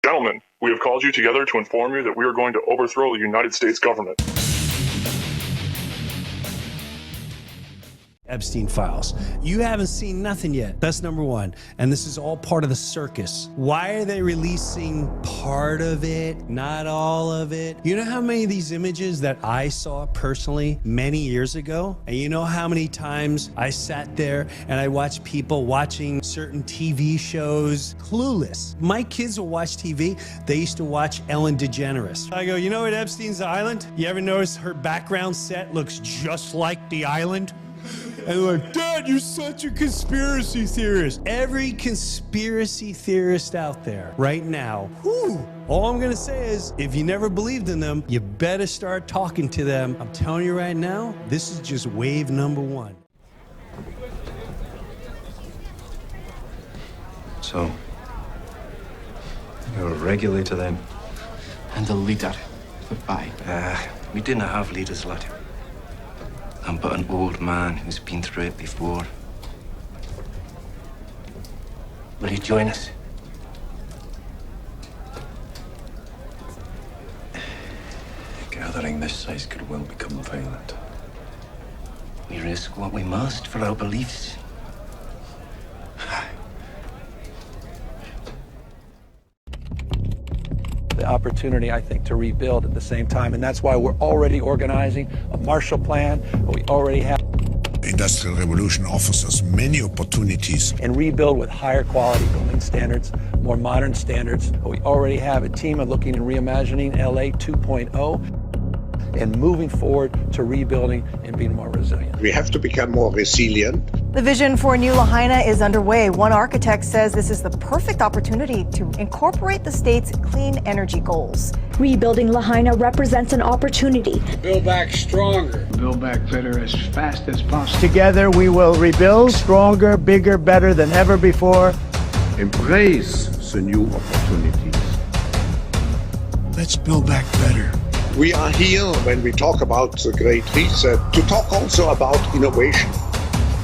Gentlemen, we have called you together to inform you that we are going to overthrow the United States government. Epstein files. You haven't seen nothing yet. That's number one. And this is all part of the circus. Why are they releasing part of it, not all of it? You know how many of these images that I saw personally many years ago? And you know how many times I sat there and I watched people watching certain TV shows clueless. My kids will watch TV. They used to watch Ellen DeGeneres. I go, you know what Epstein's Island? You ever notice her background set looks just like the island? And they're like, Dad, you're such a conspiracy theorist. Every conspiracy theorist out there right now, all I'm gonna say is, if you never believed in them, you better start talking to them. I'm telling you right now, this is just wave number one. So, you're a regulator then? And a leader. Goodbye. We didn't have leaders, lad. I'm but an old man who's been through it before. Will you join us? Gathering this size could well become violent. We risk what we must for our beliefs. The opportunity, I think, to rebuild at the same time. And that's why we're already organizing a Marshall Plan. We already have. The Industrial Revolution offers us many opportunities. And rebuild with higher quality building standards, more modern standards. We already have a team of looking and reimagining LA 2.0 and moving forward to rebuilding and being more resilient. We have to become more resilient. The vision for New Lahaina is underway. One architect says this is the perfect opportunity to incorporate the state's clean energy goals. Rebuilding Lahaina represents an opportunity. Build back stronger. Build back better as fast as possible. Together we will rebuild stronger, bigger, better than ever before. Embrace the new opportunities. Let's build back better. We are here, when we talk about the Great Reset, to talk also about innovation.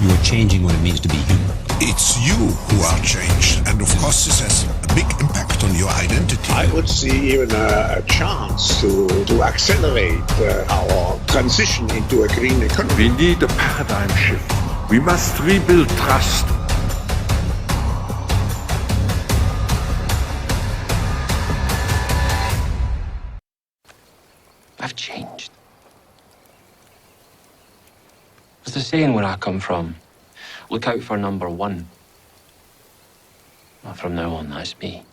You are changing what it means to be human. It's you who are changed, and of course this has a big impact on your identity. I would see even a chance to accelerate our transition into a green economy. We need a paradigm shift. We must rebuild trust. I've changed. There's a saying where I come from. Look out for number one. Well, from now on, that's me.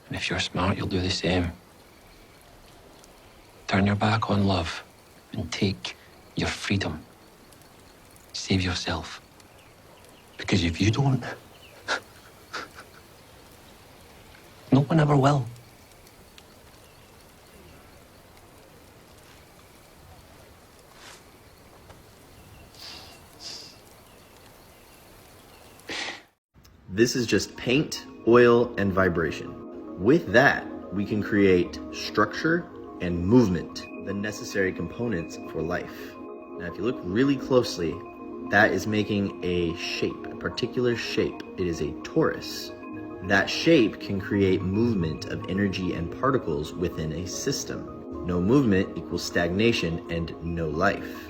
And if you're smart, you'll do the same. Turn your back on love and take your freedom. Save yourself. Because if you don't, no one ever will. This is just paint, oil, and vibration. With that, we can create structure and movement, the necessary components for life. Now, if you look really closely, that is making a shape, a particular shape. It is a torus. That shape can create movement of energy and particles within a system. No movement equals stagnation and no life.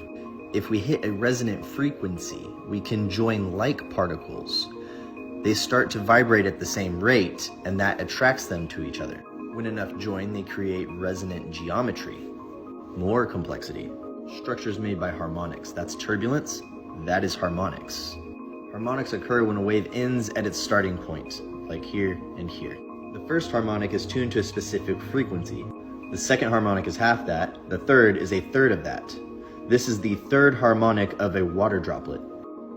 If we hit a resonant frequency, we can join like particles. They start to vibrate at the same rate, and that attracts them to each other. When enough join, they create resonant geometry. More complexity. Structures made by harmonics. That's turbulence. That is harmonics. Harmonics occur when a wave ends at its starting point, like here and here. The first harmonic is tuned to a specific frequency. The second harmonic is half that. The third is a third of that. This is the third harmonic of a water droplet.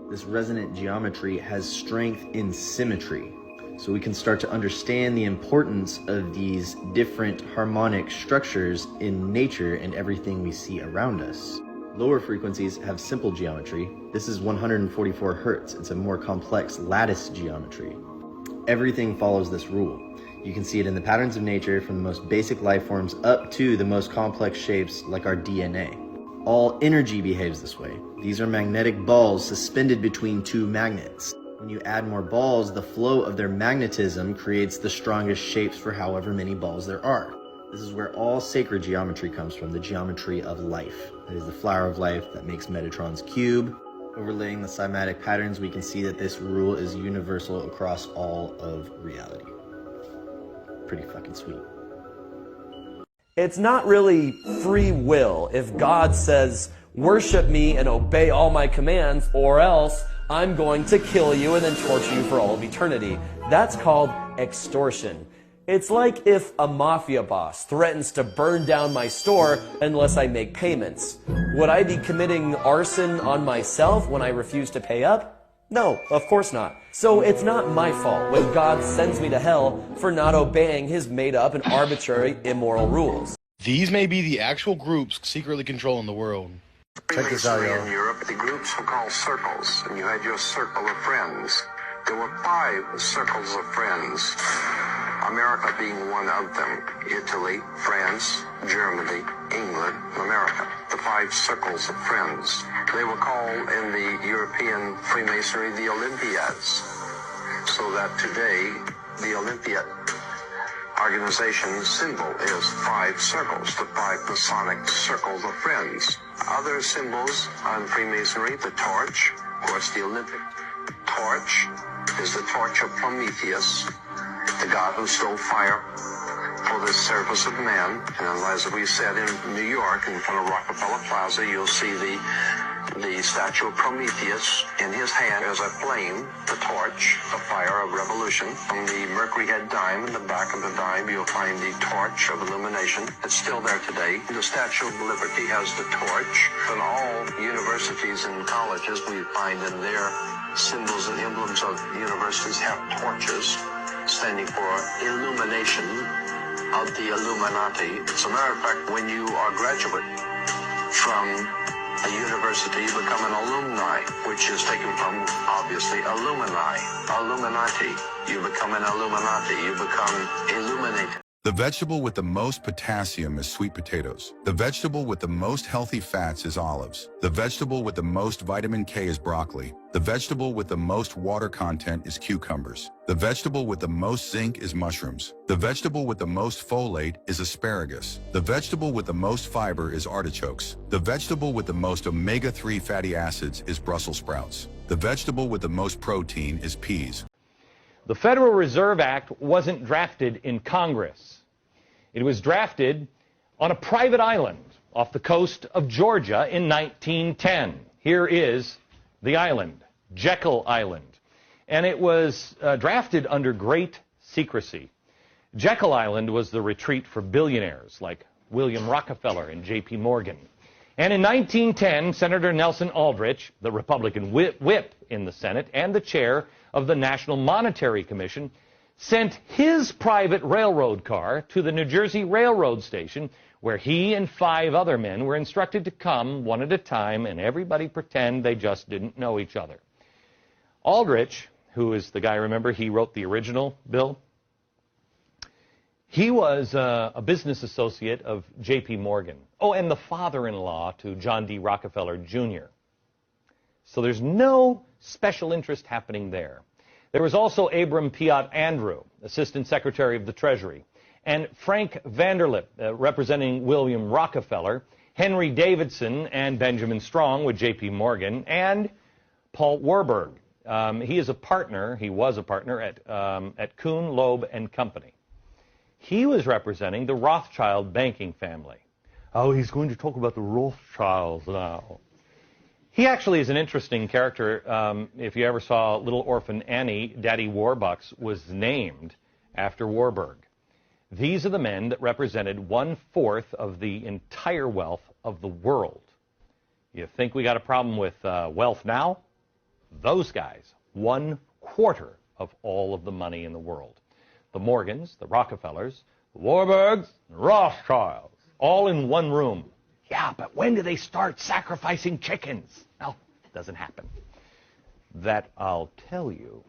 This resonant geometry has strength in symmetry. So we can start to understand the importance of these different harmonic structures in nature and everything we see around us. Lower frequencies have simple geometry. This is 144 Hertz. It's a more complex lattice geometry. Everything follows this rule. You can see it in the patterns of nature, from the most basic life forms up to the most complex shapes like our DNA. All energy behaves this way. These are magnetic balls suspended between two magnets. When you add more balls, the flow of their magnetism creates the strongest shapes for however many balls there are. This is where all sacred geometry comes from, the geometry of life. That is the flower of life that makes Metatron's cube. Overlaying the cymatic patterns, we can see that this rule is universal across all of reality. Pretty fucking sweet. It's not really free will if God says, worship me and obey all my commands, or else I'm going to kill you and then torture you for all of eternity. That's called extortion. It's like if a mafia boss threatens to burn down my store unless I make payments. Would I be committing arson on myself when I refuse to pay up? No, of course not. So it's not my fault when God sends me to hell for not obeying his made-up and arbitrary immoral rules. These may be the actual groups secretly controlling the world. Check this out, yo. In Europe, the groups were called circles, and you had your circle of friends. There were 5 circles of friends, America being one of them. Italy, France, Germany, England, America. The 5 circles of friends. They were called in the European Freemasonry the Olympiads. So that today, the Olympiad organization's symbol is 5 circles, the 5 Masonic circles of friends. Other symbols on Freemasonry, the torch, of course the Olympic torch is the torch of Prometheus, the god who stole fire for the service of man. And as we said in New York, in front of Rockefeller Plaza, you'll see the statue of Prometheus. In his hand is a flame, the torch, the fire of revolution. On the Mercury head dime, in the back of the dime, you'll find the torch of illumination. It's still there today. The Statue of Liberty has the torch. In all universities and colleges, we find in their symbols and emblems of universities have torches standing for illumination of the Illuminati. As a matter of fact, when you are a graduate from a university, you become an alumni, which is taken from, obviously, Illumini, Illuminati. You become an Illuminati. You become illuminated. The vegetable with the most potassium is sweet potatoes. The vegetable with the most healthy fats is olives. The vegetable with the most vitamin K is broccoli. The vegetable with the most water content is cucumbers. The vegetable with the most zinc is mushrooms. The vegetable with the most folate is asparagus. The vegetable with the most fiber is artichokes. The vegetable with the most omega-3 fatty acids is Brussels sprouts. The vegetable with the most protein is peas. The Federal Reserve Act wasn't drafted in Congress. It was drafted on a private island off the coast of Georgia in 1910. Here is the island, Jekyll Island. And it was drafted under great secrecy. Jekyll Island was the retreat for billionaires like William Rockefeller and J.P. Morgan. And in 1910, Senator Nelson Aldrich, the Republican whip in the Senate and the chair of the National Monetary Commission, sent his private railroad car to the New Jersey Railroad Station, where he and 5 other men were instructed to come one at a time and everybody pretend they just didn't know each other. Aldrich, who is the guy, remember, he wrote the original bill, he was a business associate of J.P. Morgan. Oh, and the father-in-law to John D. Rockefeller, Jr. So there's no special interest happening there. There was also Abram Piatt Andrew, Assistant Secretary of the Treasury, and Frank Vanderlip, representing William Rockefeller, Henry Davidson and Benjamin Strong with J.P. Morgan, and Paul Warburg. He was a partner at Kuhn, Loeb and Company. He was representing the Rothschild banking family. Oh, he's going to talk about the Rothschilds now. He actually is an interesting character. If you ever saw Little Orphan Annie, Daddy Warbucks was named after Warburg. These are the men that represented 1/4 of the entire wealth of the world. You think we got a problem with wealth now? Those guys, 1/4 of all of the money in the world. The Morgans, the Rockefellers, the Warburgs, the Rothschilds, all in one room. Yeah, but when do they start sacrificing chickens? Well, it doesn't happen. That I'll tell you.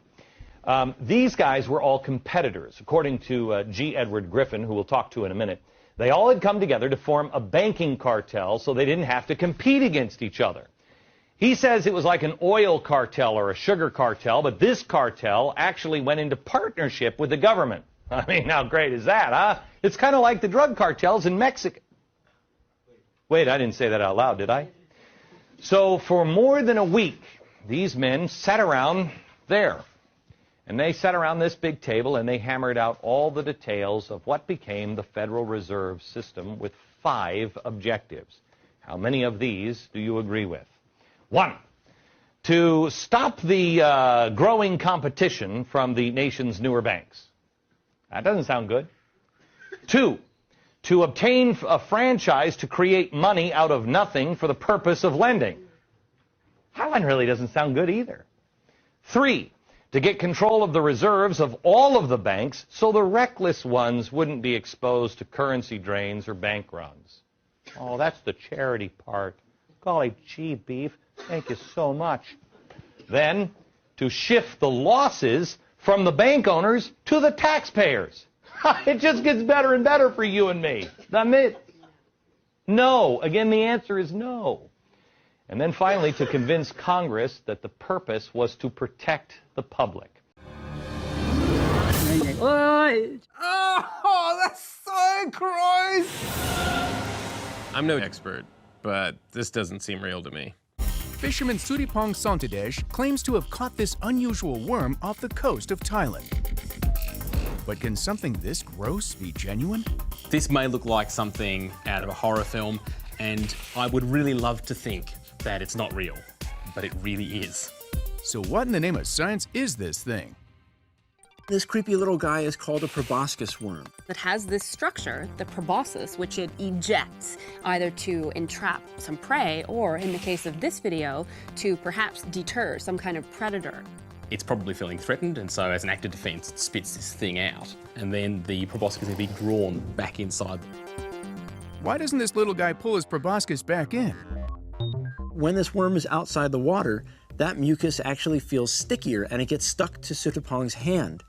These guys were all competitors. According to G. Edward Griffin, who we'll talk to in a minute, they all had come together to form a banking cartel so they didn't have to compete against each other. He says it was like an oil cartel or a sugar cartel, but this cartel actually went into partnership with the government. I mean, how great is that, huh? It's kind of like the drug cartels in Mexico. Wait, I didn't say that out loud, did I? So for more than a week, these men sat around there. And they sat around this big table and they hammered out all the details of what became the Federal Reserve System with 5 objectives. How many of these do you agree with? 1, to stop the growing competition from the nation's newer banks. That doesn't sound good. 2, to obtain a franchise to create money out of nothing for the purpose of lending. That one really doesn't sound good either. 3, to get control of the reserves of all of the banks so the reckless ones wouldn't be exposed to currency drains or bank runs. Oh, that's the charity part. Golly gee, beef, thank you so much. Then, to shift the losses from the bank owners to the taxpayers. It just gets better and better for you and me, doesn't it? No. Again, the answer is no. And then finally, to convince Congress that the purpose was to protect the public. Oh, that's so gross! I'm no expert, but this doesn't seem real to me. Fisherman Suripong Sontadesh claims to have caught this unusual worm off the coast of Thailand. But can something this gross be genuine? This may look like something out of a horror film, and I would really love to think that it's not real, but it really is. So what in the name of science is this thing? This creepy little guy is called a proboscis worm. It has this structure, the proboscis, which it ejects, either to entrap some prey or, in the case of this video, to perhaps deter some kind of predator. It's probably feeling threatened, and so as an act of defense, it spits this thing out, and then the proboscis will be drawn back inside. Why doesn't this little guy pull his proboscis back in? When this worm is outside the water, that mucus actually feels stickier and it gets stuck to Suripong's hand.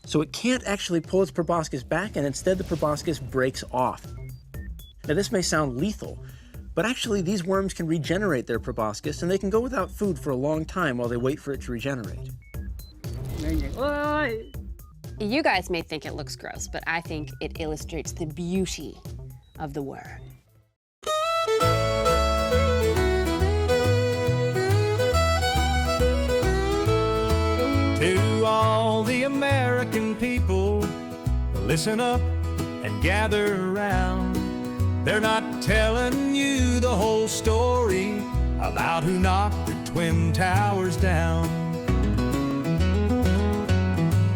So it can't actually pull its proboscis back, and instead the proboscis breaks off. Now this may sound lethal, but actually these worms can regenerate their proboscis and they can go without food for a long time while they wait for it to regenerate. You guys may think it looks gross, but I think it illustrates the beauty of the worm. To all the American people, listen up and gather around. They're not telling you the whole story about who knocked the Twin Towers down.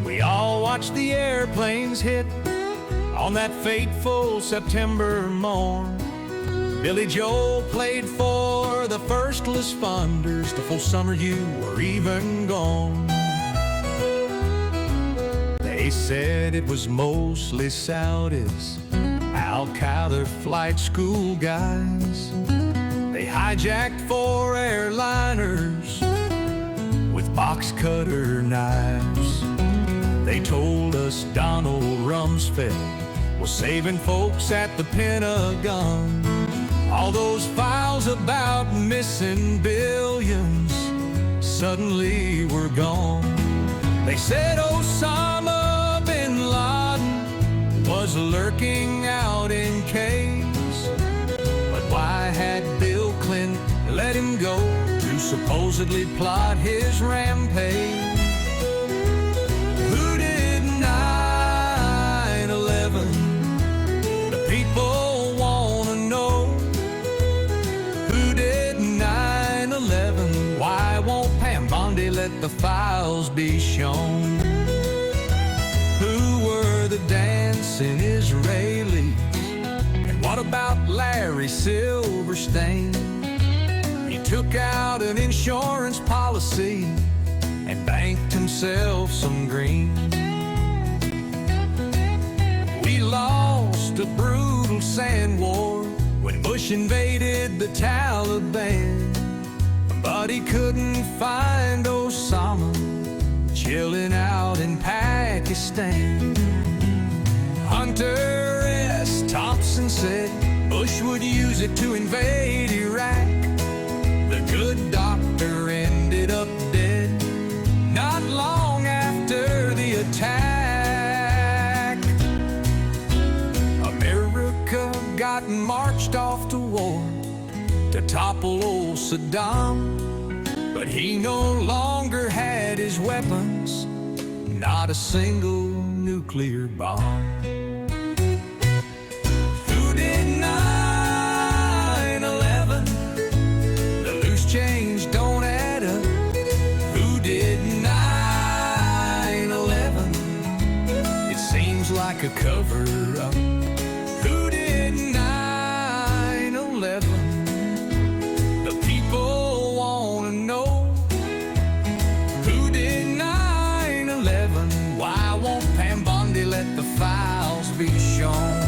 We all watched the airplanes hit on that fateful September morn. Billy Joel played for the firstless funders the full summer you were even gone. They said it was mostly Saudis, Al-Qaeda flight school guys. They hijacked 4 airliners with box cutter knives. They told us Donald Rumsfeld was saving folks at the Pentagon. All those files about missing billions suddenly were gone. They said Osama bin Laden was lurking out in caves. But why had Bill Clinton let him go to supposedly plot his rampage? Who did 9/11? The people wanna know. Who did 9/11? Why won't Pam Bondi let the files be shown? Who were the dancing Israelis? And what about Larry Silverstein? He took out an insurance policy and banked himself some green. We lost a brutal sand war when Bush invaded the Taliban. But he couldn't find Osama chilling out in Pakistan. Hunter S. Thompson said Bush would use it to invade Iraq. The good doctor ended up dead not long after the attack. America got marched off to war to topple old Saddam, but he no longer had his weapons, not a single nuclear bomb. Who did 9/11? The loose change don't add up. Who did 9/11? It seems like a cover-up. Who did 9/11? The people want to know. Who did 9/11? Why won't Pam Bondi let the files be shown?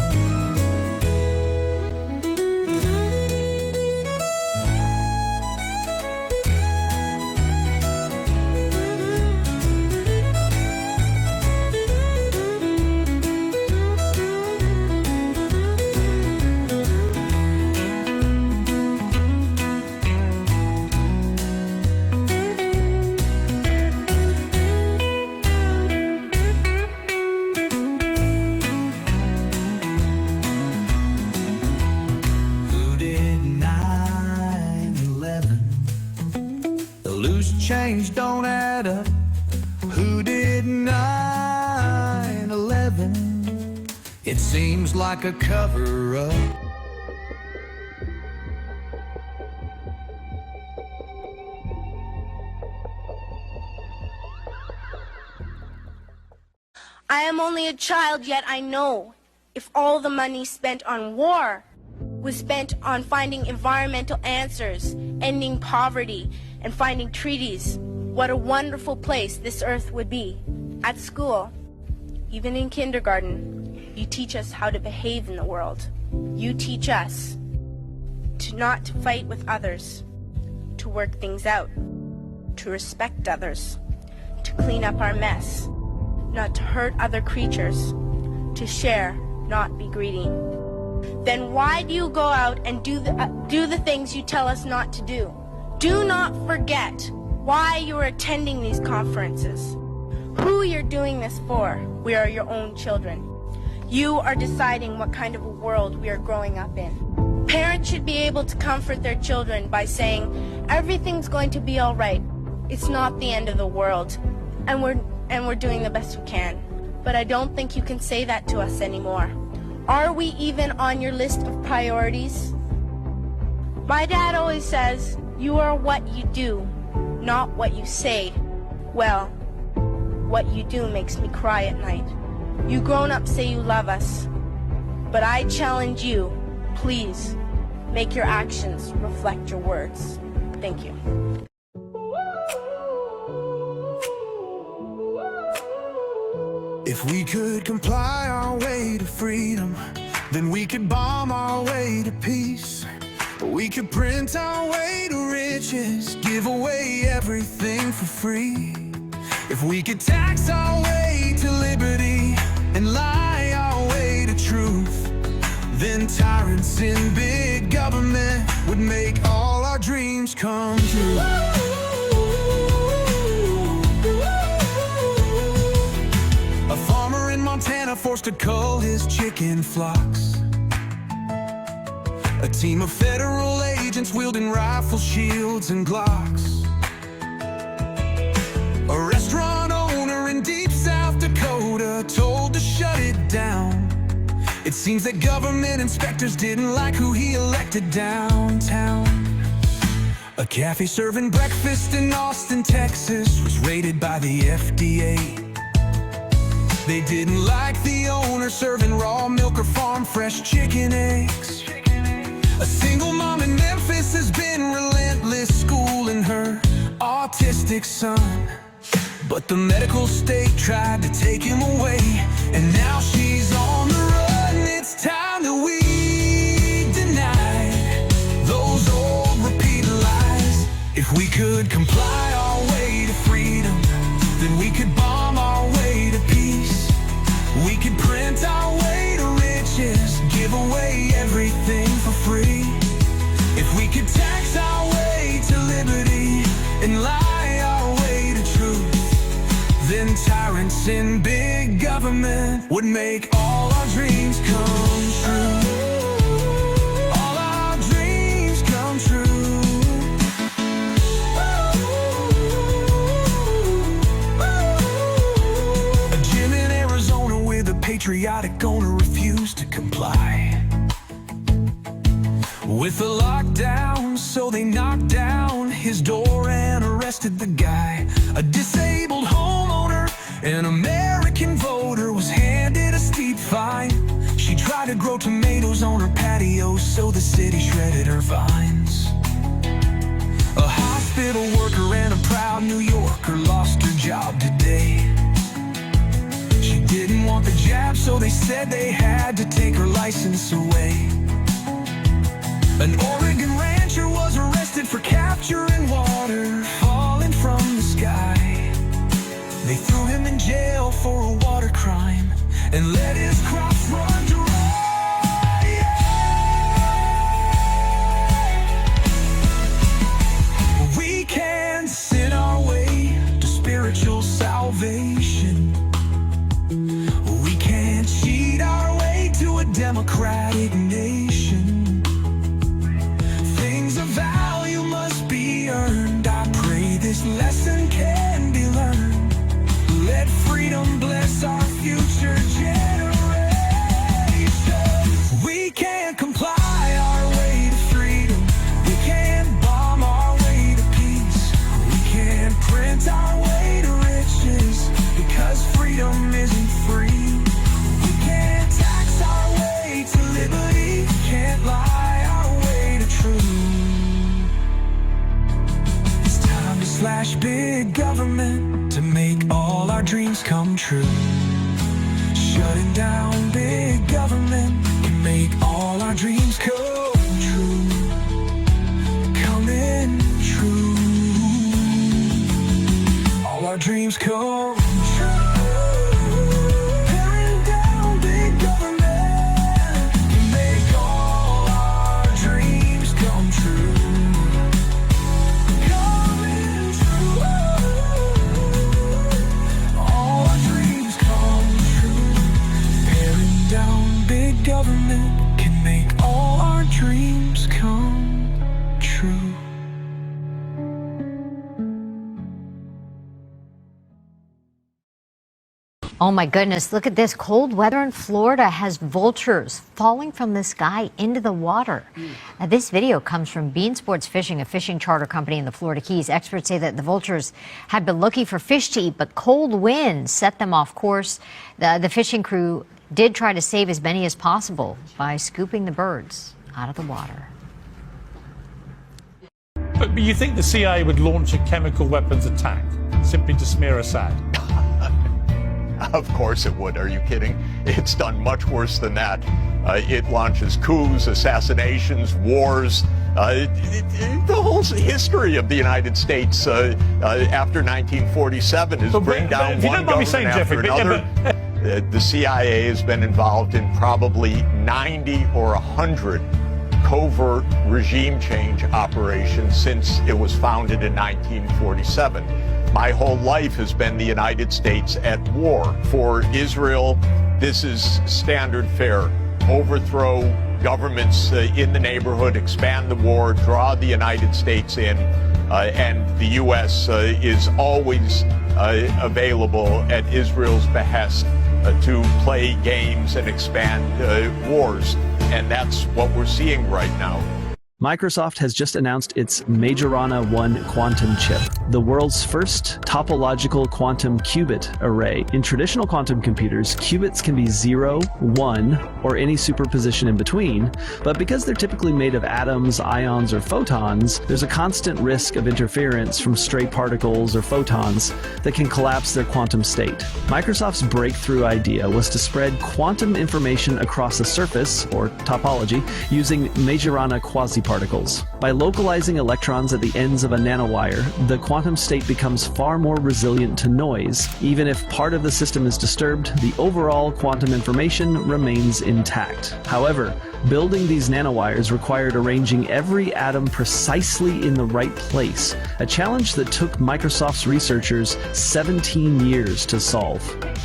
Change don't add up. Who did 9/11? It seems like a cover-up. I am only a child, yet I know if all the money spent on war was spent on finding environmental answers, ending poverty, and finding treaties, what a wonderful place this earth would be. At school, even in kindergarten, you teach us how to behave in the world. You teach us to not fight with others, to work things out, to respect others, to clean up our mess, not to hurt other creatures, to share, not be greedy. Then why do you go out and do the things you tell us not to do? Do not forget why you are attending these conferences, who you're doing this for. We are your own children. You are deciding what kind of a world we are growing up in. Parents should be able to comfort their children by saying, everything's going to be all right. It's not the end of the world, and we're doing the best we can. But I don't think you can say that to us anymore. Are we even on your list of priorities? My dad always says, you are what you do, not what you say. Well, what you do makes me cry at night. You grown-ups say you love us, but I challenge you, please, make your actions reflect your words. Thank you. If we could comply our way to freedom, then we could bomb our way to peace. We could print our way to riches, give away everything for free. If we could tax our way to liberty and lie our way to truth, then tyrants in big government would make all our dreams come true. A farmer in Montana forced to cull his chicken flocks. A team of federal agents wielding rifle shields and Glocks. A restaurant owner in deep South Dakota told to shut it down. It seems that government inspectors didn't like who he elected downtown. A cafe serving breakfast in Austin, Texas was raided by the FDA. They didn't like the owner serving raw milk or farm fresh chicken eggs. A single mom in Memphis has been relentless schooling her autistic son, but the medical state tried to take him away, and now she's on the run. It's time that we deny those old repeated lies. If we could comply our way to freedom, then we could bomb our way to peace. We could print our way to riches, give away everything for free. If we could tax our way to liberty and lie our way to truth. Then tyrants in big government would make all our dreams come true. All our dreams come true. A gym in Arizona with a patriotic owner refused to comply with the lockdown, so they knocked down his door and arrested the guy. A disabled homeowner, an American voter, was handed a steep fine. She tried to grow tomatoes on her patio, so the city shredded her vines. A hospital worker and a proud New Yorker lost her job today. She didn't want the jab, so they said they had to take her license away. An Oregon rancher was arrested for capturing water falling from the sky. They threw him in jail for a water crime and let his crops run dry. We can't sin our way to spiritual salvation. We can't cheat our way to a democratic nation. Things of value must be earned. I pray this lesson can be learned. Let freedom bless our future generations. We can't comply our way to freedom. We can't bomb our way to peace. We can't print our way to riches, because freedom isn't free. We can't tax our way to liberty. Can't lie our way to truth. It's time to slash big government to make all our dreams come true. Shutting down big government can make all our dreams come true. Coming true. All our dreams come true. Tearing down big government can make all our dreams come true. Coming true. All our dreams come true. Tearing down big government can make all our dreams come true. Oh my goodness, look at this. Cold weather in Florida has vultures falling from the sky into the water. This video comes from Bean Sports Fishing, a fishing charter company in the Florida Keys. Experts say that the vultures had been looking for fish to eat, but cold winds set them off course. The fishing crew did try to save as many as possible by scooping the birds out of the water. But you think the CIA would launch a chemical weapons attack simply to smear Assad? Of course it would. Are you kidding? It's done much worse than that. It launches coups, assassinations, wars. The whole history of the United States after 1947 is bring down one government after another. The CIA has been involved in probably 90 or 100 covert regime change operations since it was founded in 1947. My whole life has been the United States at war. For Israel, this is standard fare. Overthrow governments in the neighborhood, expand the war, draw the United States in, and the U.S. Is always available at Israel's behest to play games and expand wars. And that's what we're seeing right now. Microsoft has just announced its Majorana 1 quantum chip, the world's first topological quantum qubit array. In traditional quantum computers, qubits can be 0, 1, or any superposition in between, but because they're typically made of atoms, ions, or photons, there's a constant risk of interference from stray particles or photons that can collapse their quantum state. Microsoft's breakthrough idea was to spread quantum information across a surface, or topology, using Majorana quasiparticles. nanoparticles. By localizing electrons at the ends of a nanowire, the quantum state becomes far more resilient to noise. Even if part of the system is disturbed, the overall quantum information remains intact. However, building these nanowires required arranging every atom precisely in the right place, a challenge that took Microsoft's researchers 17 years to solve.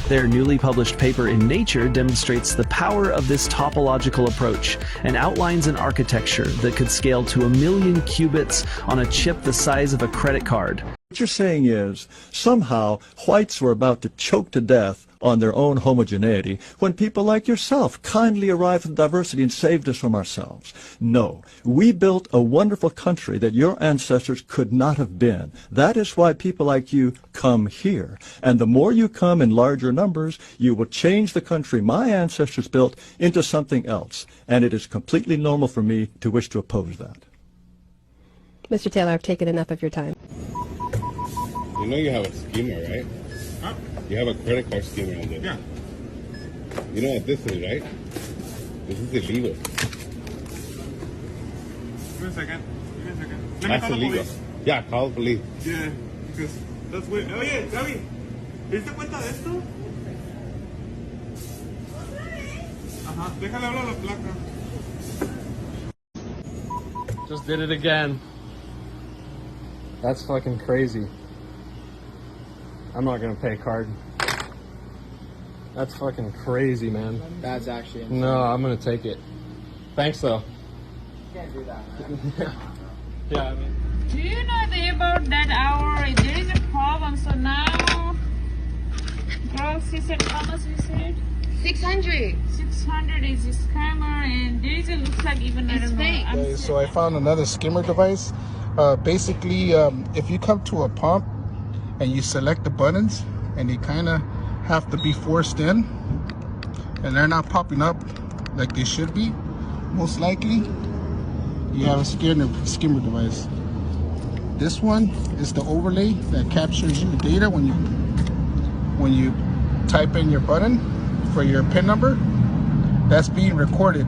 Their newly published paper in Nature demonstrates the power of this topological approach and outlines an architecture that could scale to 1 million qubits on a chip the size of a credit card. What you're saying is, somehow, whites were about to choke to death on their own homogeneity when people like yourself kindly arrived with diversity and saved us from ourselves. No, we built a wonderful country that your ancestors could not have been. That is why people like you come here. And the more you come in larger numbers, you will change the country my ancestors built into something else. And it is completely normal for me to wish to oppose that. Mr. Taylor, I've taken enough of your time. You know you have a schema, right? Huh? You have a credit card schema on this. Yeah. You know what this is, right? This is illegal. Give me a second. Let me That's call the illegal. police. Yeah, call the police. Yeah, because that's weird. Oye, Gaby, ¿te cuenta de esto? Ajá, déjale hablar a la placa. Just did it again. That's fucking crazy. I'm not gonna pay card. That's fucking crazy, man. That's actually insane. No, I'm gonna take it. Thanks though. You can't do that, man. Yeah, I mean. Do you know about that hour? There is a problem. So now, girls, she said, how much you said? 600. 600 is a scammer, and there is a looks like even I don't know. Okay, so I found another skimmer device. Basically, if you come to a pump and you select the buttons, and they kind of have to be forced in, and they're not popping up like they should be, most likely you have a skimmer device. This one is the overlay that captures your data when you type in your button for your PIN number. That's being recorded,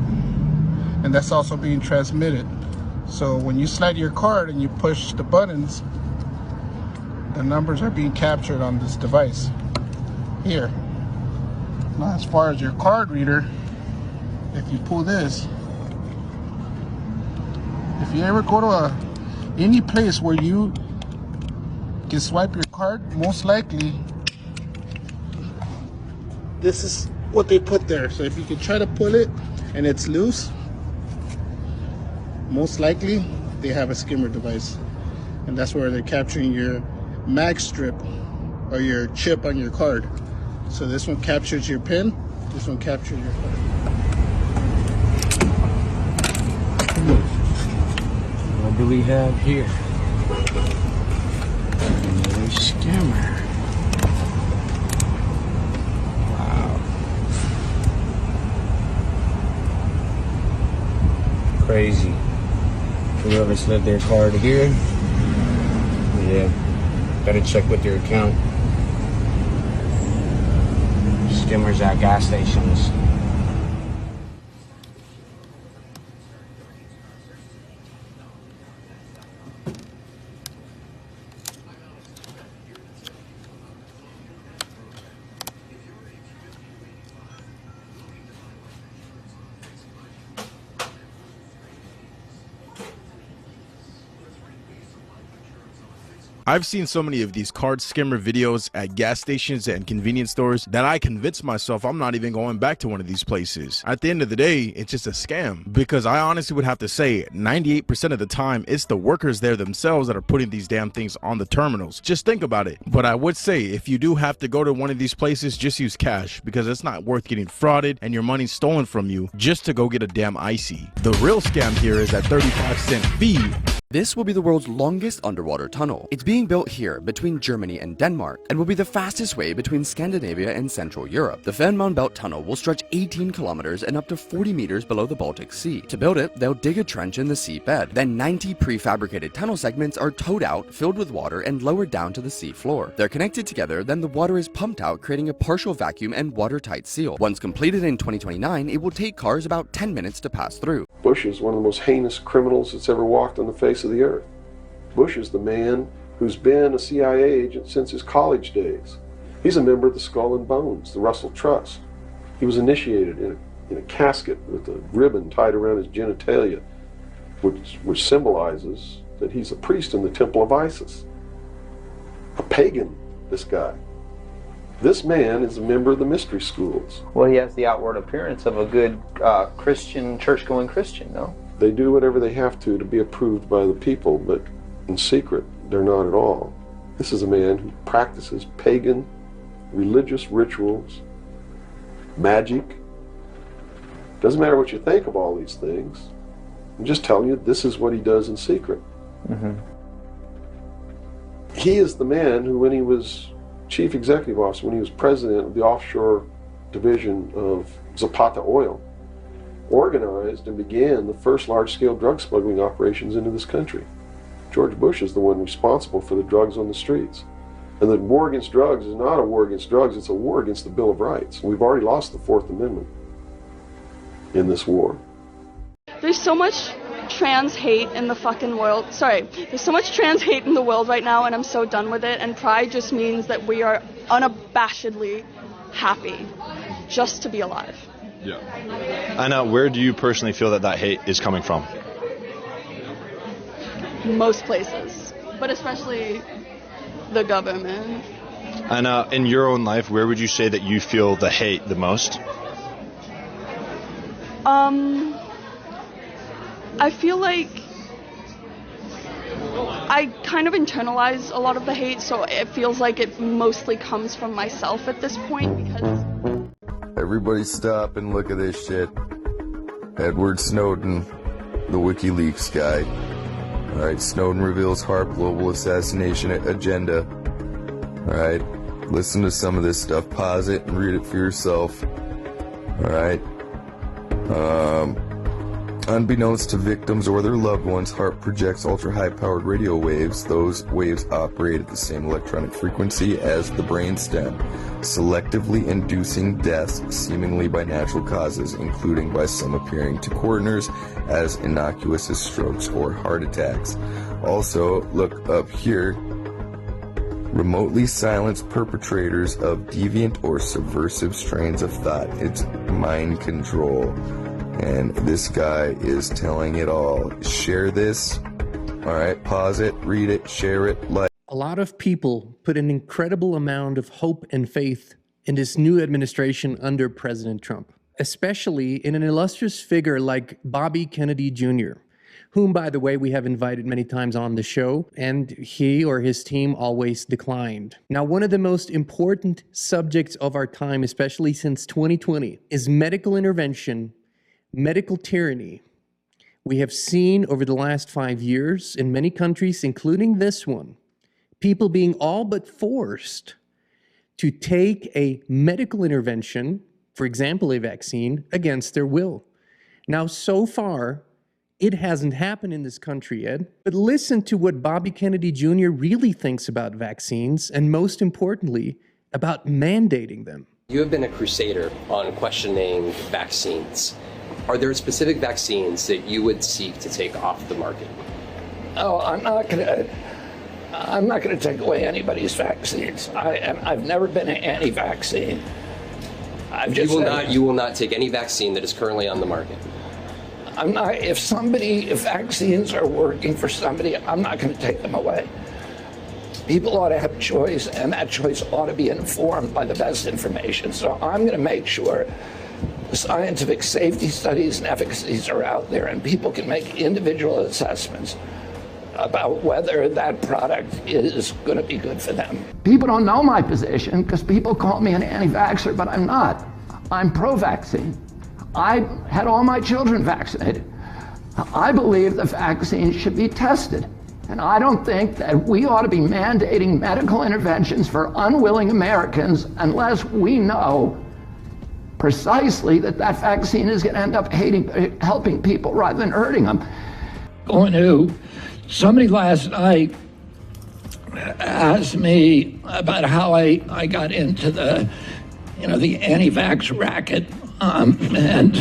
and that's also being transmitted. So when you slide your card and you push the buttons, the numbers are being captured on this device here. Now, as far as your card reader, if you pull this, if you ever go to any place where you can swipe your card, most likely this is what they put there. So if you can try to pull it and it's loose, most likely they have a skimmer device, and that's where they're capturing your mag strip or your chip on your card. So this one captures your PIN, this one captures your card. What do we have here? Another skimmer. Wow. Crazy. Whoever slid their card here, yeah, better check with your account. Skimmers at gas stations. I've seen so many of these card skimmer videos at gas stations and convenience stores that I convinced myself I'm not even going back to one of these places. At the end of the day, it's just a scam, because I honestly would have to say 98% of the time it's the workers there themselves that are putting these damn things on the terminals. Just think about it. But I would say if you do have to go to one of these places, just use cash, because it's not worth getting frauded and your money stolen from you just to go get a damn icy. The real scam here is that 35-cent fee This will be the world's longest underwater tunnel. It's being built here between Germany and Denmark and will be the fastest way between Scandinavia and Central Europe. The Fehmarn Belt tunnel will stretch 18 kilometers and up to 40 meters below the Baltic Sea. To build it, they'll dig a trench in the seabed. Then 90 prefabricated tunnel segments are towed out, filled with water, and lowered down to the sea floor. They're connected together, then the water is pumped out, creating a partial vacuum and watertight seal. Once completed in 2029, it will take cars about 10 minutes to pass through. Bush is one of the most heinous criminals that's ever walked on the face of the earth. Bush is the man who's been a CIA agent since his college days. He's a member of the Skull and Bones, the Russell Trust. He was initiated in a casket with a ribbon tied around his genitalia, which symbolizes that he's a priest in the temple of Isis. A pagan, this guy. This man is a member of the mystery schools. Well, he has the outward appearance of a good Christian, church-going Christian, no? They do whatever they have to be approved by the people, but in secret, they're not at all. This is a man who practices pagan religious rituals, magic. Doesn't matter what you think of all these things. I'm just telling you, this is what he does in secret. Mm-hmm. He is the man who, when he was chief executive officer, when he was president of the offshore division of Zapata Oil, organized and began the first large-scale drug smuggling operations into this country. George Bush is the one responsible for the drugs on the streets. And the war against drugs is not a war against drugs, it's a war against the Bill of Rights. We've already lost the Fourth Amendment in this war. There's so much trans hate in the fucking world. There's so much trans hate in the world right now, and I'm so done with it. And pride just means that we are unabashedly happy just to be alive. Yeah. And where do you personally feel that hate is coming from? Most places, but especially the government. And in your own life, where would you say that you feel the hate the most? I feel like I kind of internalize a lot of the hate, so it feels like it mostly comes from myself at this point, because... Everybody stop and look at this shit. Edward Snowden, the WikiLeaks guy. Alright, Snowden reveals HAARP global assassination agenda. Alright, listen to some of this stuff, pause it and read it for yourself. Alright. Unbeknownst to victims or their loved ones, HAARP projects ultra-high-powered radio waves. Those waves operate at the same electronic frequency as the brainstem, selectively inducing deaths seemingly by natural causes, including by some appearing to coroners as innocuous as strokes or heart attacks. Also, look up here. Remotely silence perpetrators of deviant or subversive strains of thought. It's mind control. And this guy is telling it all. Share this. All right, pause it, read it, share it, like. A lot of people put an incredible amount of hope and faith in this new administration under President Trump, especially in an illustrious figure like Bobby Kennedy Jr., whom, by the way, we have invited many times on the show, and he or his team always declined. Now, one of the most important subjects of our time, especially since 2020, is medical intervention, medical tyranny. We have seen over the last 5 years in many countries, including this one, people being all but forced to take a medical intervention, for example, a vaccine, against their will. Now, so far, it hasn't happened in this country yet, but listen to what Bobby Kennedy Jr. really thinks about vaccines, and most importantly, about mandating them. You have been a crusader on questioning vaccines. Are there specific vaccines that you would seek to take off the market? Oh, I'm not going to take away anybody's vaccines. I've never been anti-vaccine. You will not take any vaccine that is currently on the market. I'm not. If vaccines are working for somebody, I'm not going to take them away. People ought to have a choice, and that choice ought to be informed by the best information. So I'm going to make sure the scientific safety studies and efficacies are out there, and people can make individual assessments about whether that product is going to be good for them. People don't know my position because people call me an anti-vaxxer, but I'm not. I'm pro-vaccine. I had all my children vaccinated. I believe the vaccine should be tested. And I don't think that we ought to be mandating medical interventions for unwilling Americans unless we know precisely that that vaccine is going to end up helping people rather than hurting them. Somebody last night asked me about how I got into the anti-vax racket, and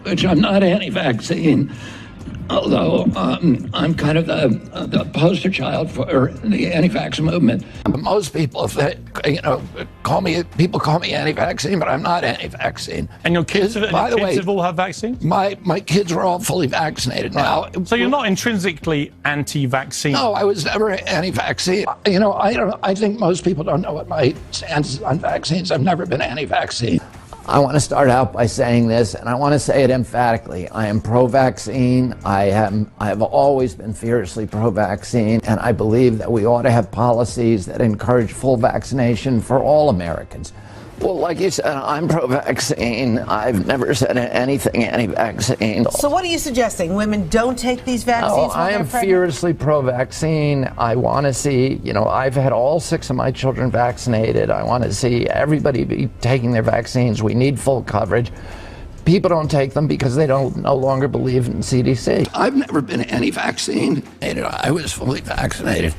which I'm not anti-vaccine, although I'm kind of the poster child for the anti-vax movement. Most people, call me anti-vaccine, but I'm not anti-vaccine. And your kids, by the way, have all had vaccines? My kids are all fully vaccinated now. So you're not intrinsically anti-vaccine? No, I was never anti-vaccine. I think most people don't know what my stance is on vaccines. I've never been anti-vaccine. I want to start out by saying this, and I want to say it emphatically. I am pro-vaccine. I have always been fiercely pro-vaccine, and I believe that we ought to have policies that encourage full vaccination for all Americans. Well, like you said, I'm pro-vaccine. I've never said anything anti-vaccine. So what are you suggesting? Women don't take these vaccines while I am fiercely pro-vaccine. I want to see, I've had all 6 of my children vaccinated. I want to see everybody be taking their vaccines. We need full coverage. People don't take them because they no longer believe in CDC. I've never been anti-vaccine. I was fully vaccinated.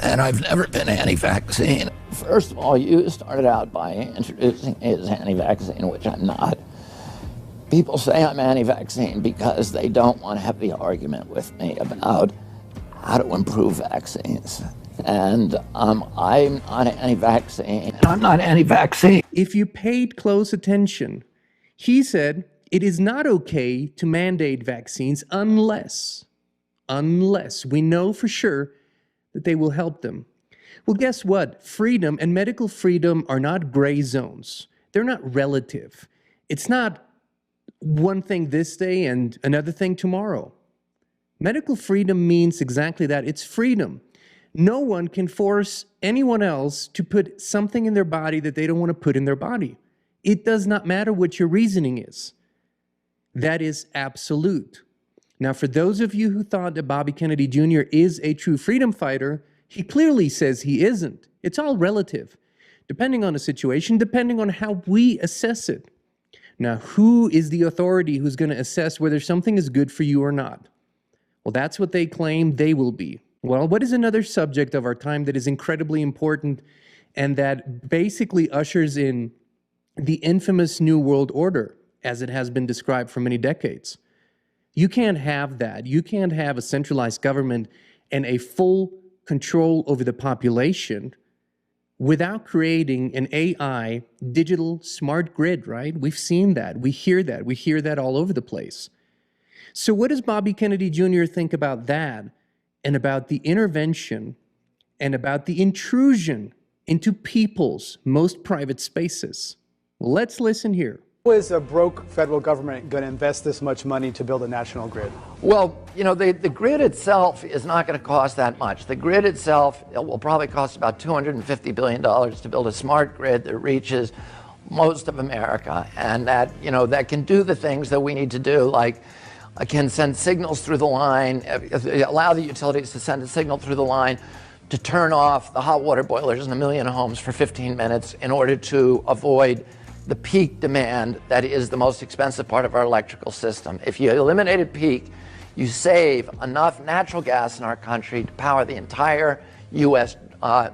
And I've never been anti-vaccine. First of all, you started out by introducing me as anti-vaccine, which I'm not. People say I'm anti-vaccine because they don't want to have the argument with me about how to improve vaccines. And I'm not anti-vaccine. I'm not anti-vaccine. If you paid close attention, he said it is not okay to mandate vaccines unless we know for sure that they will help them. Well, guess what? Freedom and medical freedom are not gray zones. They're not relative. It's not one thing this day and another thing tomorrow. Medical freedom means exactly that. It's freedom. No one can force anyone else to put something in their body that they don't want to put in their body. It does not matter what your reasoning is. That is absolute. Now, for those of you who thought that Bobby Kennedy Jr. is a true freedom fighter, he clearly says he isn't. It's all relative, depending on the situation, depending on how we assess it. Now, who is the authority who's going to assess whether something is good for you or not? Well, that's what they claim they will be. Well, what is another subject of our time that is incredibly important and that basically ushers in the infamous New World Order, as it has been described for many decades? You can't have that. You can't have a centralized government and a full control over the population without creating an AI digital smart grid, right? We've seen that. We hear that. We hear that all over the place. So what does Bobby Kennedy Jr. think about that and about the intervention and about the intrusion into people's most private spaces? Well, let's listen here. How is a broke federal government going to invest this much money to build a national grid? Well, the grid itself is not going to cost that much. The grid itself will probably cost about $250 billion to build a smart grid that reaches most of America and that, that can do the things that we need to do, like can send signals through the line, allow the utilities to send a signal through the line to turn off the hot water boilers in 1 million homes for 15 minutes in order to avoid the peak demand that is the most expensive part of our electrical system. If you eliminated peak, you save enough natural gas in our country to power the entire U.S.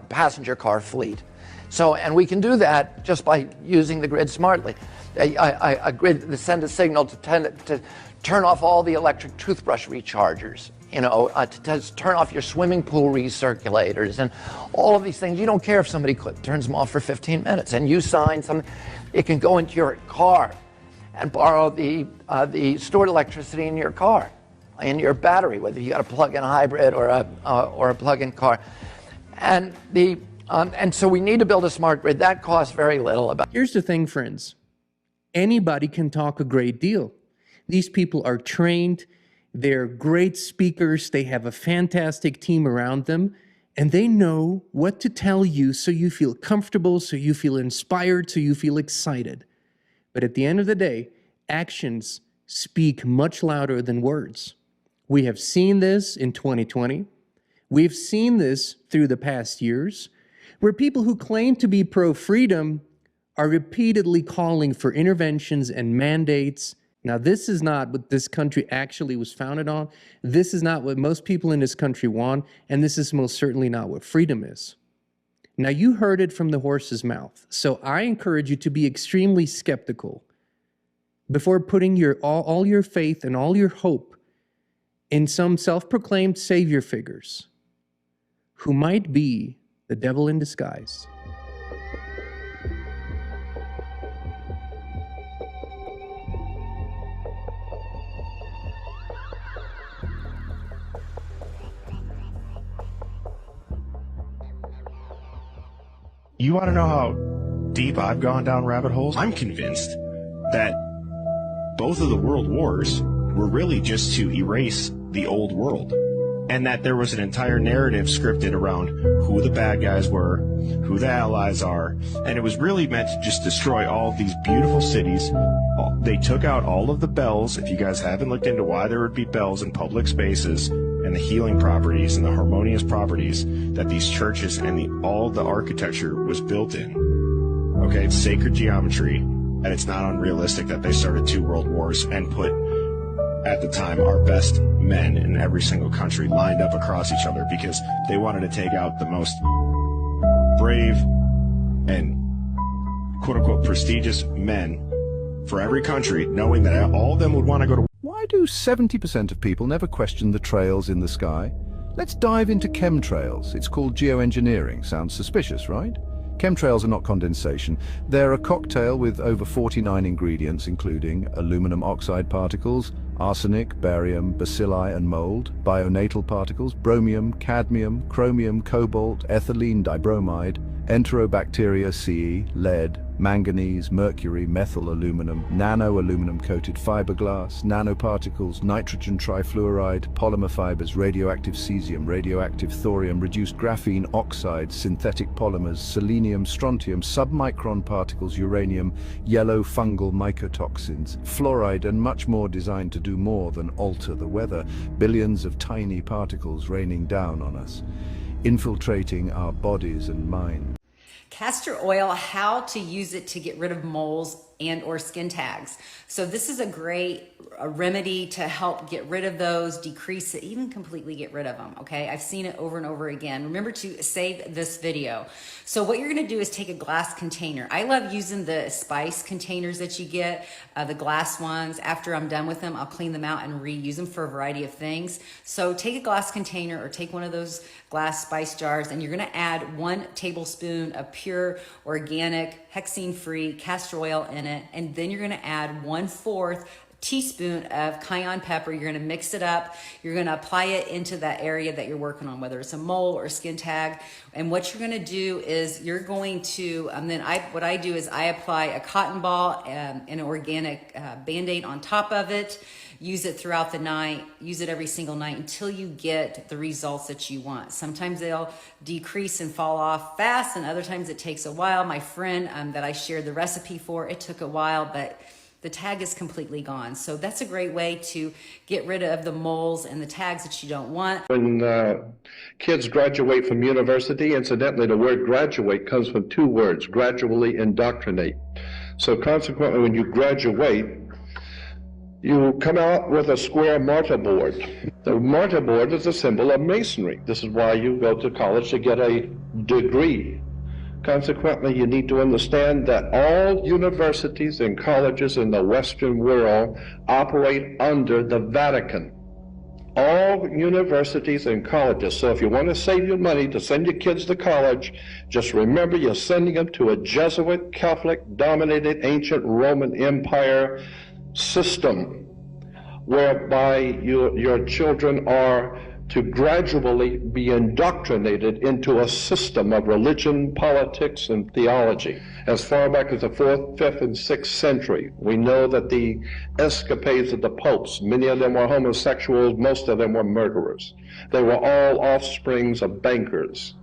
Passenger car fleet. So, and we can do that just by using the grid smartly. A grid that sends a signal to turn off all the electric toothbrush rechargers, to turn off your swimming pool recirculators and all of these things. You don't care if somebody turns them off for 15 minutes and you sign something. It can go into your car and borrow the stored electricity in your car, in your battery, whether you got a plug-in hybrid or a plug-in car. And so we need to build a smart grid. That costs very little. Here's the thing, friends. Anybody can talk a great deal. These people are trained. They're great speakers. They have a fantastic team around them. And they know what to tell you so you feel comfortable, so you feel inspired, so you feel excited. But at the end of the day, actions speak much louder than words. We have seen this in 2020. We've seen this through the past years, where people who claim to be pro-freedom are repeatedly calling for interventions and mandates. Now, this is not what this country actually was founded on. This is not what most people in this country want, and this is most certainly not what freedom is. Now, you heard it from the horse's mouth, so I encourage you to be extremely skeptical before putting all your faith and all your hope in some self-proclaimed savior figures who might be the devil in disguise. You want to know how deep I've gone down rabbit holes? I'm convinced that both of the world wars were really just to erase the old world, and that there was an entire narrative scripted around who the bad guys were, who the allies are, and it was really meant to just destroy all of these beautiful cities. They took out all of the bells. If you guys haven't looked into why there would be bells in public spaces, and the healing properties and the harmonious properties that these churches and all the architecture was built in. Okay, it's sacred geometry, and it's not unrealistic that they started 2 world wars and put, at the time, our best men in every single country lined up across each other because they wanted to take out the most brave and quote-unquote prestigious men for every country, knowing that all of them would want to go to. Why do 70% of people never question the trails in the sky? Let's dive into chemtrails. It's called geoengineering. Sounds suspicious, right? Chemtrails are not condensation. They're a cocktail with over 49 ingredients, including aluminum oxide particles, arsenic, barium, bacilli and mold, bionatal particles, bromium, cadmium, chromium, cobalt, ethylene dibromide, Enterobacteria CE, lead, manganese, mercury, methyl aluminum, nano-aluminum coated fiberglass, nanoparticles, nitrogen trifluoride, polymer fibers, radioactive cesium, radioactive thorium, reduced graphene oxides, synthetic polymers, selenium, strontium, submicron particles, uranium, yellow fungal mycotoxins, fluoride, and much more designed to do more than alter the weather. Billions of tiny particles raining down on us, infiltrating our bodies and minds. Castor oil, how to use it to get rid of moles and or skin tags. So this is a great remedy to help get rid of those, decrease it, even completely get rid of them, okay? I've seen it over and over again. Remember to save this video. So what you're gonna do is take a glass container. I love using the spice containers that you get, the glass ones. After I'm done with them, I'll clean them out and reuse them for a variety of things. So take a glass container or take one of those glass spice jars, and you're gonna add 1 tablespoon of pure, organic, hexene-free castor oil in it, and then you're gonna add 1/4 teaspoon of cayenne pepper. You're gonna mix it up. You're gonna apply it into that area that you're working on, whether it's a mole or a skin tag. And what you're gonna do is you're going to, what I do is I apply a cotton ball and an organic Band-Aid on top of it. Use it throughout the night, use it every single night until you get the results that you want. Sometimes they'll decrease and fall off fast, and other times it takes a while. My friend that I shared the recipe for, it took a while, but the tag is completely gone. So that's a great way to get rid of the moles and the tags that you don't want. When kids graduate from university, incidentally, the word graduate comes from 2 words, gradually indoctrinate. So consequently, when you graduate, you come out with a square mortarboard. The mortarboard is a symbol of masonry. This is why you go to college to get a degree. Consequently, you need to understand that all universities and colleges in the Western world operate under the Vatican. All universities and colleges. So if you want to save your money to send your kids to college, just remember you're sending them to a Jesuit, Catholic-dominated ancient Roman Empire system whereby your children are to gradually be indoctrinated into a system of religion, politics, and theology. As far back as the 4th, 5th, and 6th century, we know that the escapades of the popes, many of them were homosexuals, most of them were murderers. They were all offsprings of bankers.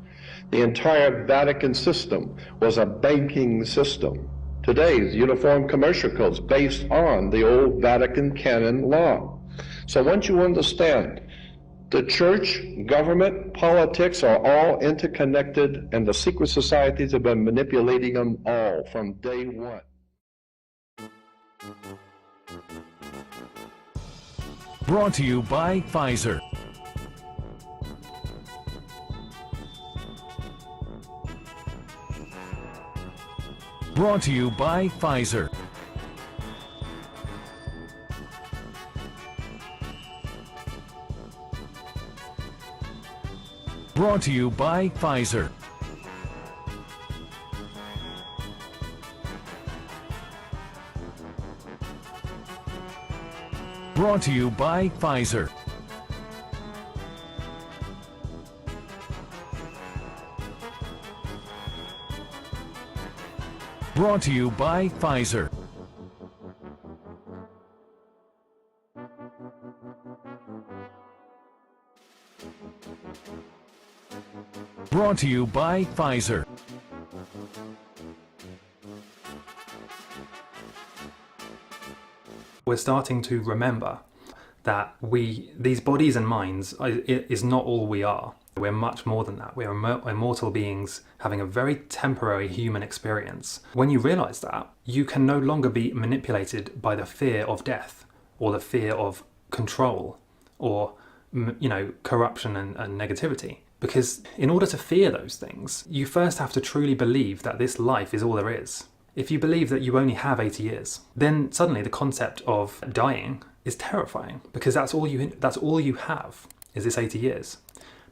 The entire Vatican system was a banking system. today's uniform commercial codes based on the old Vatican canon law. So once you understand, the church, government, politics are all interconnected, and the secret societies have been manipulating them all from day one. Brought to you by Pfizer. Brought to you by Pfizer. Brought to you by Pfizer. Brought to you by Pfizer. Brought to you by Pfizer. Brought to you by Pfizer. We're starting to remember that these bodies and minds is not all we are. We're much more than that. We're immortal beings having a very temporary human experience. When you realize that, you can no longer be manipulated by the fear of death or the fear of control or, corruption and negativity. Because in order to fear those things, you first have to truly believe that this life is all there is. If you believe that you only have 80 years, then suddenly the concept of dying is terrifying, because that's all you have is this 80 years.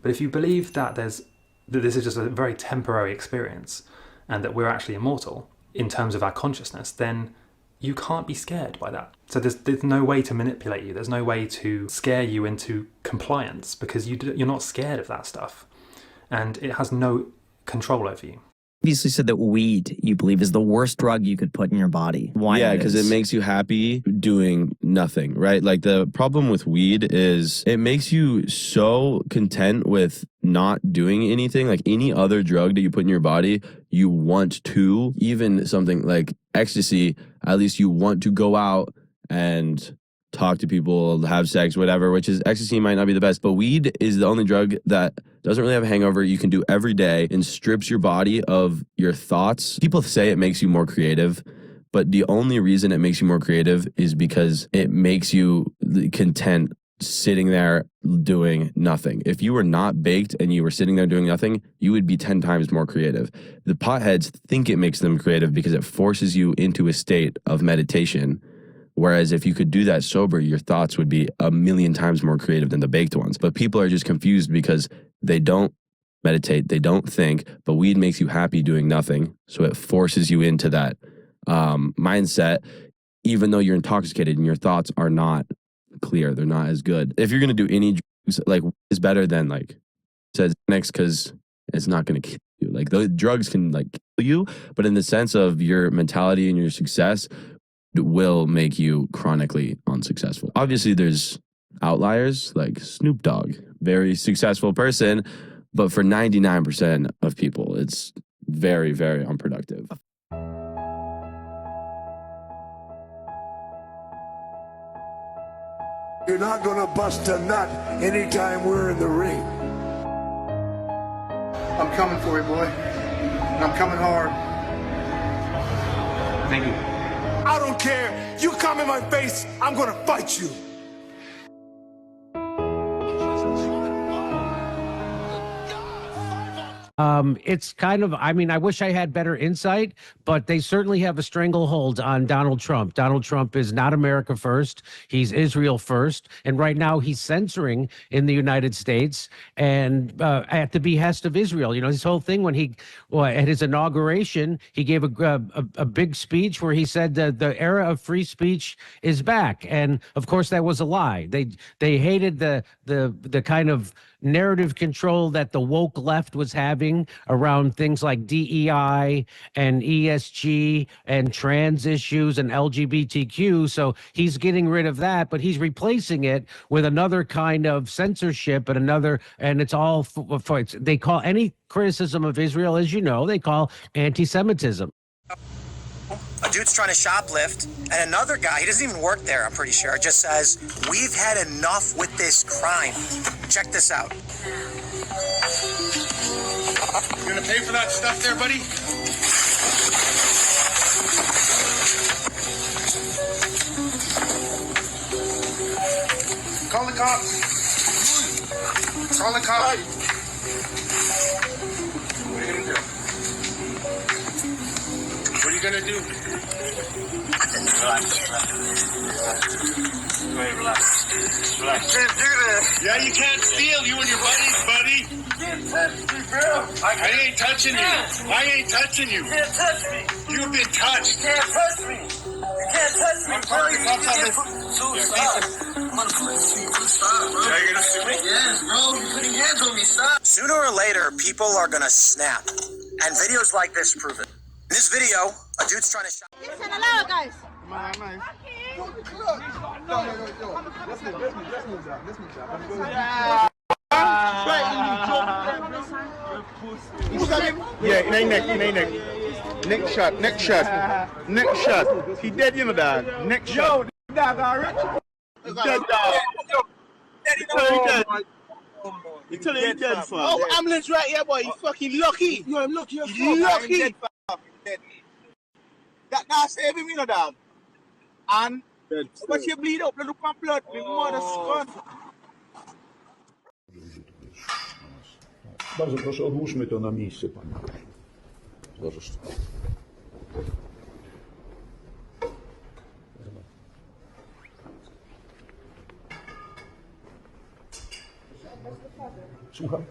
But if you believe that this is just a very temporary experience and that we're actually immortal in terms of our consciousness, then you can't be scared by that. So there's no way to manipulate you. There's no way to scare you into compliance, because you're not scared of that stuff, and it has no control over you. Obviously said that weed, you believe, is the worst drug you could put in your body. Why? Yeah, because it makes you happy doing nothing, right? Like, the problem with weed is it makes you so content with not doing anything. Like any other drug that you put in your body, you want to. Even something like ecstasy, at least you want to go out and talk to people, have sex, whatever, which is, ecstasy might not be the best, but weed is the only drug that doesn't really have a hangover. You can do every day and strips your body of your thoughts. People say it makes you more creative, but the only reason it makes you more creative is because it makes you content sitting there doing nothing. If you were not baked and you were sitting there doing nothing, you would be 10 times more creative. The potheads think it makes them creative because it forces you into a state of meditation. Whereas if you could do that sober, your thoughts would be 1,000,000 times more creative than the baked ones. But people are just confused because they don't meditate, they don't think, but weed makes you happy doing nothing. So it forces you into that mindset, even though you're intoxicated and your thoughts are not clear, they're not as good. If you're going to do any drugs, like, it's better than, like, says next, because it's not going to kill you. Like, the drugs can, like, kill you, but in the sense of your mentality and your success, will make you chronically unsuccessful. Obviously, there's outliers like Snoop Dogg, very successful person, but for 99% of people, it's very, very unproductive. You're not gonna bust a nut anytime we're in the ring. I'm coming for you, boy. And I'm coming hard. Thank you. I don't care. You come in my face, I'm gonna fight you. It's kind of, I mean, I wish I had better insight, but they certainly have a stranglehold on Donald Trump. Donald Trump is not America first. He's Israel first. And right now he's censoring in the United States and at the behest of Israel. You know, his whole thing when at his inauguration, he gave a big speech where he said that the era of free speech is back. And of course, that was a lie. They hated the kind of narrative control that the woke left was having around things like DEI and ESG and trans issues and LGBTQ. So he's getting rid of that, but he's replacing it with another kind of censorship and it's all they call any criticism of Israel, as you know, they call anti-Semitism. a dude's trying to shoplift, and another guy, he doesn't even work there, I'm pretty sure, just says, "We've had enough with this crime." Check this out. You gonna pay for that stuff there, buddy? Call the cops. Call the cops. What are you gonna do? Relax. Relax. Can't do that. Yeah, you can't steal. You and your buddies, buddy. You can't touch me, bro. I ain't touching you. I ain't touching you. You can't touch me. You've been touched. You can't touch me. You can't touch me, bro. You can't touch me. Stop, bro. Are you gonna sue me? Yes, bro. You're putting hands on me. Stop. Sooner or later, people are gonna snap. And videos like this prove it. In this video, a dude's trying to shop. Listen, hello, guys. Yeah, neck. Neck shot. Neck shot. He dead, you know, dog. Neck shot. Yo, dog, alright. Dead, dog. He tell you he's dead, fam. Oh, ambulance right here, boy. You fucking lucky. You're lucky. You're lucky. That now save him, you know, dog. And but you bleed up, look my blood, my mother's gone. Bardzo proszę, odłóżmy to na miejsce, panie. Możesz. Słucham?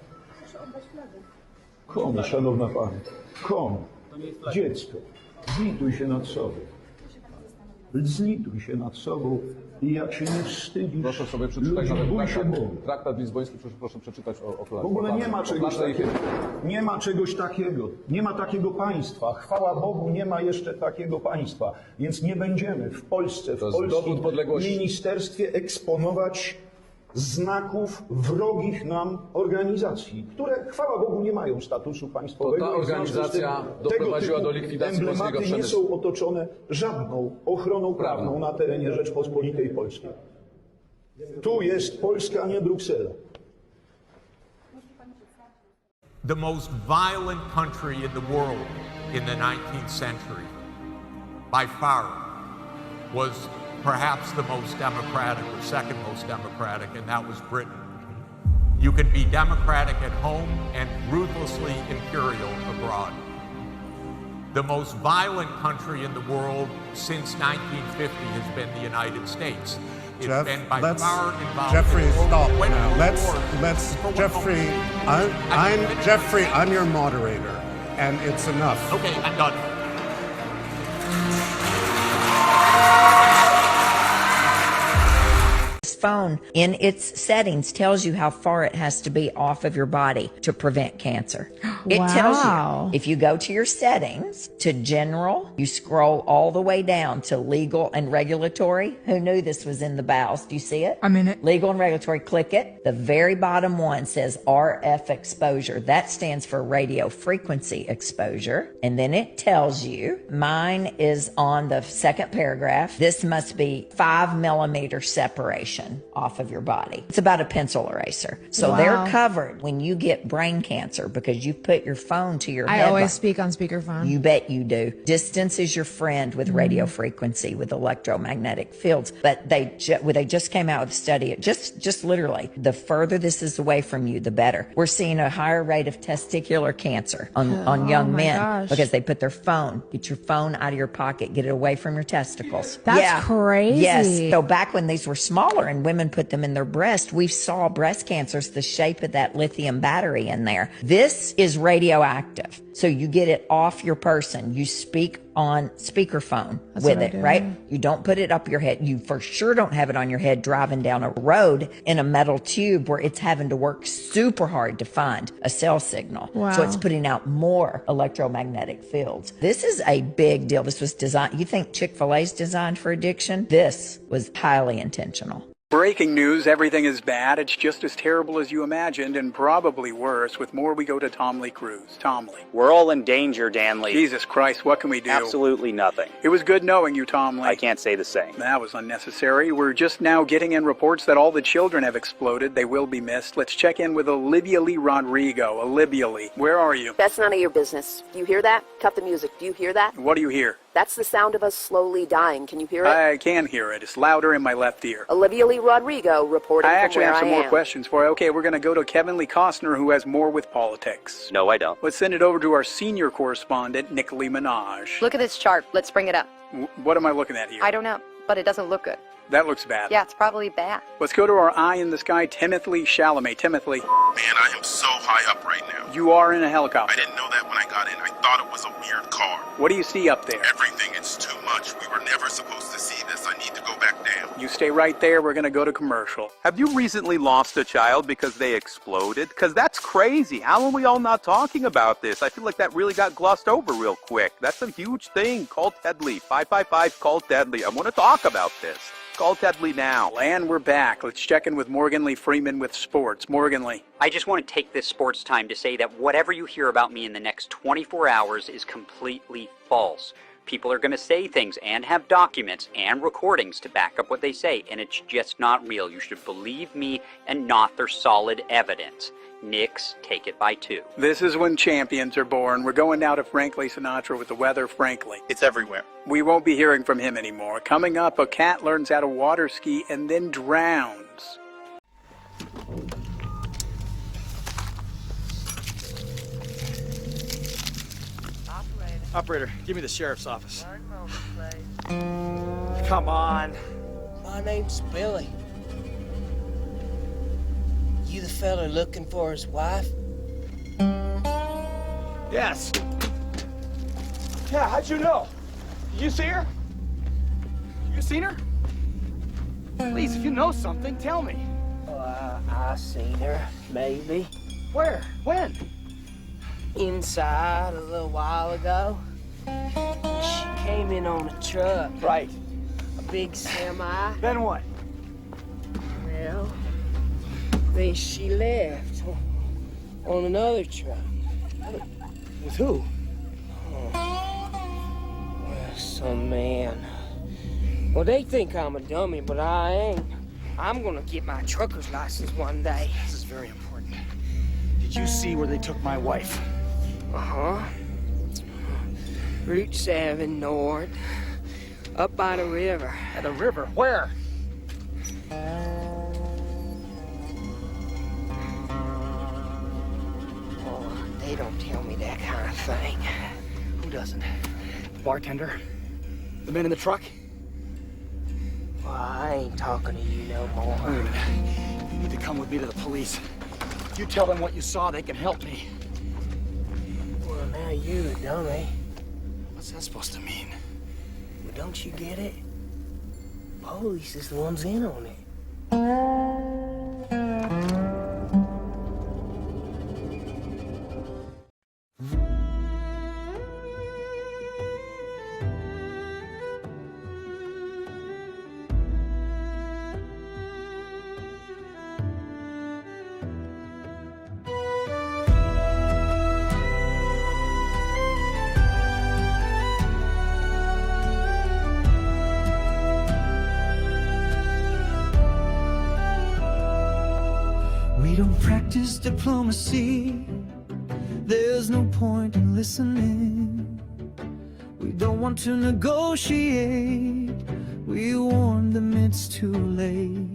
Komu, szanowna pani? Komu? Dziecko. Zlituj się nad sobą. Zlituj się nad sobą i jak się nie wstydzisz, proszę sobie przeczytać nawet traktat lizboński, proszę przeczytać o w ogóle nie ma czegoś takiego. Nie ma czegoś takiego. Nie ma takiego państwa. Chwała Bogu, nie ma jeszcze takiego państwa. Więc nie będziemy w Polsce, w polskim ministerstwie eksponować znaków wrogich nam organizacji, które, chwała Bogu, nie mają statusu państwowego. To ta organizacja doprowadziła do likwidacji polskiego przemysłu. Nie są otoczone żadną ochroną prawną na terenie Rzeczpospolitej Polskiej. Tu jest Polska, a nie Bruksela. The most violent country in the world in the 19th century, by far, was perhaps the most democratic or second most democratic, and that was Britain. You can be democratic at home and ruthlessly imperial abroad. The most violent country in the world since 1950 has been the United States. It's been by far involved. Jeffrey, in stop over now. 20 Let's wars. Jeffrey, Jeffrey, I'm your moderator, and it's enough. Okay, I'm done. Phone in its settings tells you how far it has to be off of your body to prevent cancer. It tells you if you go to your settings to general, you scroll all the way down to legal and regulatory. Who knew this was in the BALS? Do you see it? I'm in it. Legal and regulatory, click it. The very bottom one says RF exposure. That stands for radio frequency exposure. And then it tells you, mine is on the second paragraph. This must be 5 millimeter separation off of your body. It's about a pencil eraser. So they're covered when you get brain cancer because you put your phone to your head. I always speak on speakerphone. You bet you do. Distance is your friend with radio frequency, with electromagnetic fields. But they just came out with a study. Just literally, the further this is away from you, the better. We're seeing a higher rate of testicular cancer on young men because they put their phone. Get your phone out of your pocket. Get it away from your testicles. That's crazy. Yes. So back when these were smaller and women put them in their breast, we saw breast cancers the shape of that lithium battery in there. This is radioactive. So you get it off your person. You speak on speakerphone with it, right? You don't put it up your head. You for sure don't have it on your head driving down a road in a metal tube where it's having to work super hard to find a cell signal. So it's putting out more electromagnetic fields. This is a big deal. This was designed. You think Chick-fil-A's designed for addiction? This was highly intentional. Breaking news, everything is bad. It's just as terrible as you imagined and probably worse. With more, we go to Tom Lee Cruz. Tom Lee. We're all in danger, Dan Lee. Jesus Christ, what can we do? Absolutely nothing. It was good knowing you, Tom Lee. I can't say the same. That was unnecessary. We're just now getting in reports that all the children have exploded. They will be missed. Let's check in with Olivia Lee Rodrigo. Olivia Lee, where are you? That's none of your business. Do you hear that? Cut the music. Do you hear that? What do you hear? That's the sound of us slowly dying. Can you hear it? I can hear it. It's louder in my left ear. Olivia Lee Rodrigo reporting I from actually where have some I more am. questions for you. Okay, we're going to go to Kevin Lee Costner, who has more with politics. No, I don't. Let's send it over to our senior correspondent, Nick Lee Minaj. Look at this chart. Let's bring it up. What am I looking at here? I don't know, but it doesn't look good. That looks bad. Yeah, it's probably bad. Let's go to our eye in the sky, Timothy Chalamet. Timothy. Man, I am so high up right now. You are in a helicopter. I didn't know that when I got in. I thought it was a weird car. What do you see up there? Everything. It's too much. We were never supposed to see this. I need to go back down. You stay right there. We're going to go to commercial. Have you recently lost a child because they exploded? Because that's crazy. How are we all not talking about this? I feel like that really got glossed over real quick. That's a huge thing. Call Ted Lee. 555 call Ted Lee. I want to talk about this. Call Ted Lee now. And we're back. Let's check in with Morgan Lee Freeman with sports. Morgan Lee. I just want to take this sports time to say that whatever you hear about me in the next 24 hours is completely false. People are going to say things and have documents and recordings to back up what they say, and it's just not real. You should believe me and not their solid evidence. Knicks take it by 2. This is when champions are born. We're going now to Frankly Sinatra with the weather, Frankly. It's everywhere. We won't be hearing from him anymore. Coming up, a cat learns how to water ski and then drowns. Operator, give me the sheriff's office. Come on. My name's Billy. You the fella looking for his wife? Yes. Yeah, how'd you know? You see her? You seen her? Please, if you know something, tell me. Oh, I seen her, maybe. Where? When? Inside a little while ago. She came in on a truck. Right. A big semi. Then what? Well, then she left on another truck. With who? Well, some man. Well, they think I'm a dummy, but I ain't. I'm gonna get my trucker's license one day. This is very important. Did you see where they took my wife? Uh-huh. Route 7 north. Up by the river. At the river? Where? Oh, they don't tell me that kind of thing. Who doesn't? The bartender? The man in the truck? Well, I ain't talking to you no more. Wait a minute. You need to come with me to the police. If you tell them what you saw, they can help me. Well, now you the dummy. What's that supposed to mean? Well, don't you get it? Police is the ones in on it. We don't practice diplomacy. There's no point in listening. We don't want to negotiate. We warn them it's too late.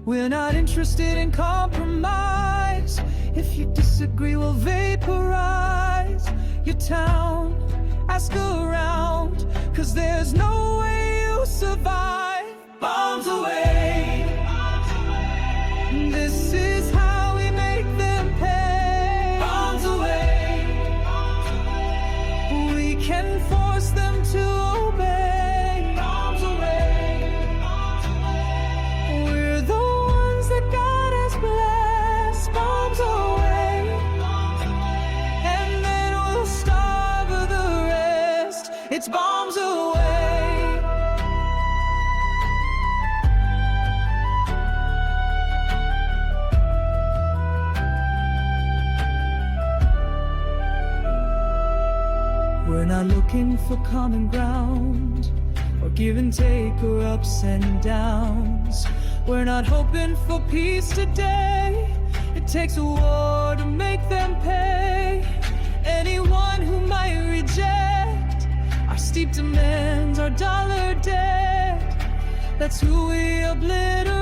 We're not interested in compromise. If you disagree, we'll vaporize your town. Ask around, 'cause there's no way you survive. Bombs away. This is how we make them pay. Bombs away. We can force them to obey. Bombs away. We're the ones that God has blessed. Bombs away. And then we'll starve the rest. It's bombs away. looking for common ground, or give and take, or ups and downs. We're not hoping for peace today. It takes a war to make them pay. Anyone who might reject our steep demands, our dollar debt, that's who we obliterate.